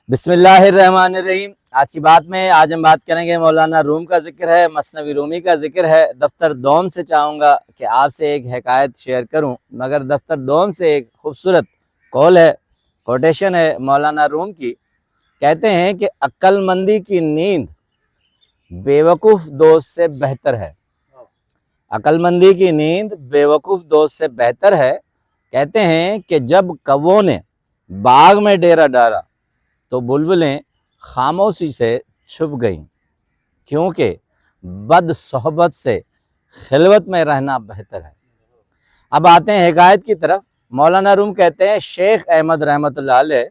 بسم اللہ الرحمن الرحیم۔ آج کی بات میں ہم بات کریں گے، مولانا روم کا ذکر ہے، مثنوی رومی کا ذکر ہے۔ دفتر دوم سے چاہوں گا کہ آپ سے ایک حکایت شیئر کروں، مگر دفتر دوم سے ایک خوبصورت قول ہے، کوٹیشن ہے مولانا روم کی۔ کہتے ہیں کہ عقل مندی کی نیند بیوقوف دوست سے بہتر ہے۔ عقل مندی کی نیند بیوقوف دوست سے بہتر ہے۔ کہتے ہیں کہ جب کووں نے باغ میں ڈیرا ڈالا تو بلبلیں خاموشی سے چھپ گئیں، کیونکہ بد صحبت سے خلوت میں رہنا بہتر ہے۔ اب آتے ہیں حکایت کی طرف۔ مولانا روم کہتے ہیں شیخ احمد رحمۃ اللہ علیہ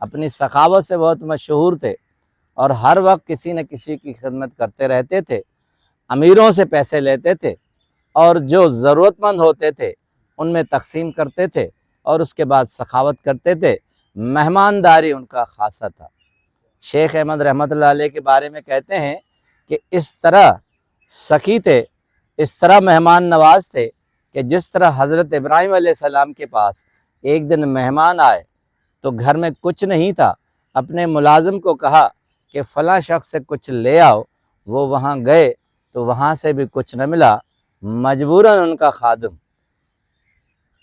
اپنی سخاوت سے بہت مشہور تھے اور ہر وقت کسی نہ کسی کی خدمت کرتے رہتے تھے، امیروں سے پیسے لیتے تھے اور جو ضرورت مند ہوتے تھے ان میں تقسیم کرتے تھے اور اس کے بعد سخاوت کرتے تھے۔ مہمانداری ان کا خاصہ تھا۔ شیخ احمد رحمۃ اللہ علیہ کے بارے میں کہتے ہیں کہ اس طرح سخی تھے، اس طرح مہمان نواز تھے کہ جس طرح حضرت ابراہیم علیہ السلام کے پاس ایک دن مہمان آئے تو گھر میں کچھ نہیں تھا، اپنے ملازم کو کہا کہ فلاں شخص سے کچھ لے آؤ، وہ وہاں گئے تو وہاں سے بھی کچھ نہ ملا، مجبوراً ان کا خادم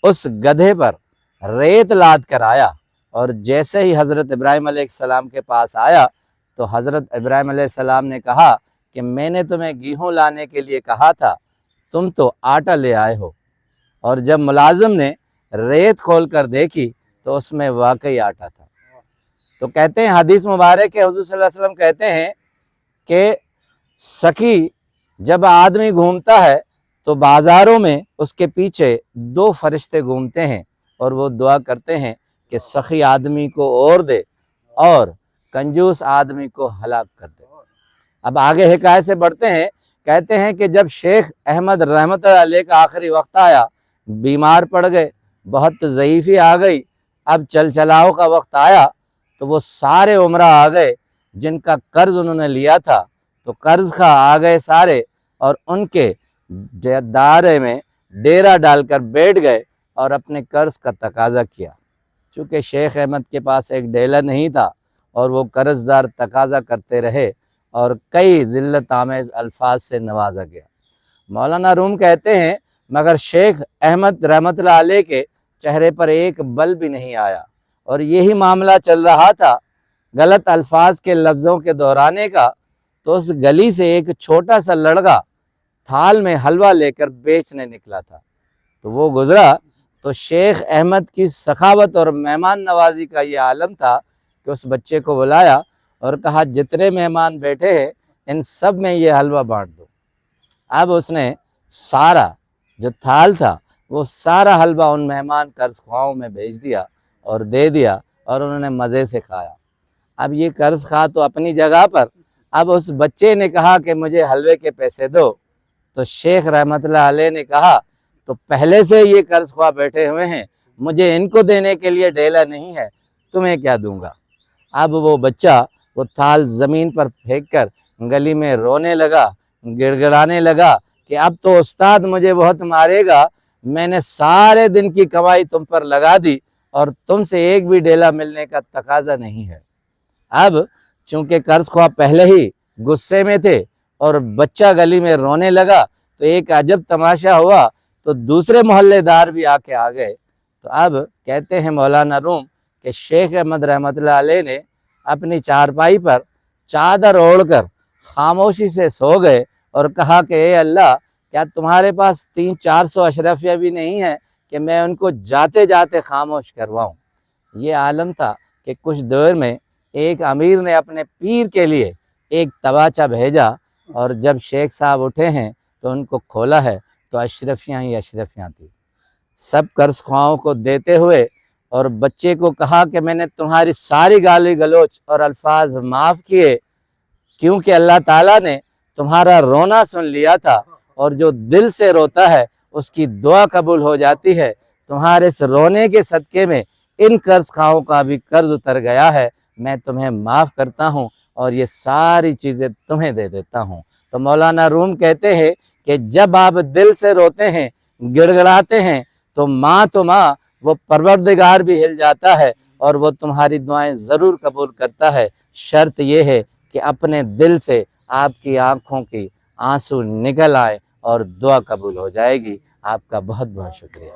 اس گدھے پر ریت لاد کر آیا اور جیسے ہی حضرت ابراہیم علیہ السلام کے پاس آیا تو حضرت ابراہیم علیہ السلام نے کہا کہ میں نے تمہیں گیہوں لانے کے لیے کہا تھا، تم تو آٹا لے آئے ہو۔ اور جب ملازم نے ریت کھول کر دیکھی تو اس میں واقعی آٹا تھا۔ تو کہتے ہیں حدیث مبارک ہے، حضور صلی اللہ علیہ وسلم کہتے ہیں کہ سخی جب آدمی گھومتا ہے تو بازاروں میں اس کے پیچھے دو فرشتے گھومتے ہیں اور وہ دعا کرتے ہیں کہ سخی آدمی کو اور دے اور کنجوس آدمی کو ہلاک کر دے۔ اب آگے حکایت سے بڑھتے ہیں۔ کہتے ہیں کہ جب شیخ احمد رحمۃ اللہ علیہ کا آخری وقت آیا، بیمار پڑ گئے، بہت ضعیفی آ گئی، اب چل چلاؤ کا وقت آیا تو وہ سارے عمرہ آ گئے جن کا قرض انہوں نے لیا تھا، تو قرض کا آ گئے سارے اور ان کے دارے میں ڈیرا ڈال کر بیٹھ گئے اور اپنے قرض کا تقاضا کیا۔ چونکہ شیخ احمد کے پاس ایک ڈیلا نہیں تھا اور وہ قرض دار تقاضا کرتے رہے اور کئی ذلت آمیز الفاظ سے نوازا گیا۔ مولانا روم کہتے ہیں مگر شیخ احمد رحمۃ اللہ علیہ کے چہرے پر ایک بل بھی نہیں آیا اور یہی معاملہ چل رہا تھا غلط الفاظ کے لفظوں کے دہرانے کا، تو اس گلی سے ایک چھوٹا سا لڑکا تھال میں حلوہ لے کر بیچنے نکلا تھا، تو وہ گزرا تو شیخ احمد کی سخاوت اور مہمان نوازی کا یہ عالم تھا کہ اس بچے کو بلایا اور کہا جتنے مہمان بیٹھے ہیں ان سب میں یہ حلوہ بانٹ دو۔ اب اس نے سارا جو تھال تھا وہ سارا حلوہ ان مہمان قرض خواہوں میں بھیج دیا اور دے دیا اور انہوں نے مزے سے کھایا۔ اب یہ قرض خواہ تو اپنی جگہ پر، اب اس بچے نے کہا کہ مجھے حلوے کے پیسے دو، تو شیخ رحمۃ اللہ علیہ نے کہا تو پہلے سے یہ قرض خواہ بیٹھے ہوئے ہیں، مجھے ان کو دینے کے لیے ڈیلا نہیں ہے، تمہیں کیا دوں گا۔ اب وہ بچہ وہ تھال زمین پر پھینک کر گلی میں رونے لگا، گڑ گڑانے لگا کہ اب تو استاد مجھے بہت مارے گا، میں نے سارے دن کی کمائی تم پر لگا دی اور تم سے ایک بھی ڈیلا ملنے کا تقاضا نہیں ہے۔ اب چونکہ قرض خواہ پہلے ہی غصے میں تھے اور بچہ گلی میں رونے لگا تو ایک عجب تماشا ہوا، تو دوسرے محلے دار بھی آ گئے۔ تو اب کہتے ہیں مولانا روم کہ شیخ احمد رحمۃ اللہ علیہ نے اپنی چارپائی پر چادر اوڑھ کر خاموشی سے سو گئے اور کہا کہ اے اللہ، کیا تمہارے پاس 300-400 اشرفیہ بھی نہیں ہے کہ میں ان کو جاتے جاتے خاموش کرواؤں۔ یہ عالم تھا کہ کچھ دیر میں ایک امیر نے اپنے پیر کے لیے ایک تباچہ بھیجا اور جب شیخ صاحب اٹھے ہیں تو ان کو کھولا ہے تو اشرفیاں ہی اشرفیاں تھیں۔ سب قرض خواہوں کو دیتے ہوئے اور بچے کو کہا کہ میں نے تمہاری ساری گالی گلوچ اور الفاظ معاف کیے، کیونکہ اللہ تعالیٰ نے تمہارا رونا سن لیا تھا اور جو دل سے روتا ہے اس کی دعا قبول ہو جاتی ہے۔ تمہارے اس رونے کے صدقے میں ان قرض خواہوں کا بھی قرض اتر گیا ہے، میں تمہیں معاف کرتا ہوں اور یہ ساری چیزیں تمہیں دے دیتا ہوں۔ تو مولانا روم کہتے ہیں کہ جب آپ دل سے روتے ہیں، گڑ گڑاتے ہیں تو ماں وہ پروردگار بھی ہل جاتا ہے اور وہ تمہاری دعائیں ضرور قبول کرتا ہے، شرط یہ ہے کہ اپنے دل سے آپ کی آنکھوں کی آنسو نکل آئے اور دعا قبول ہو جائے گی۔ آپ کا بہت بہت شکریہ۔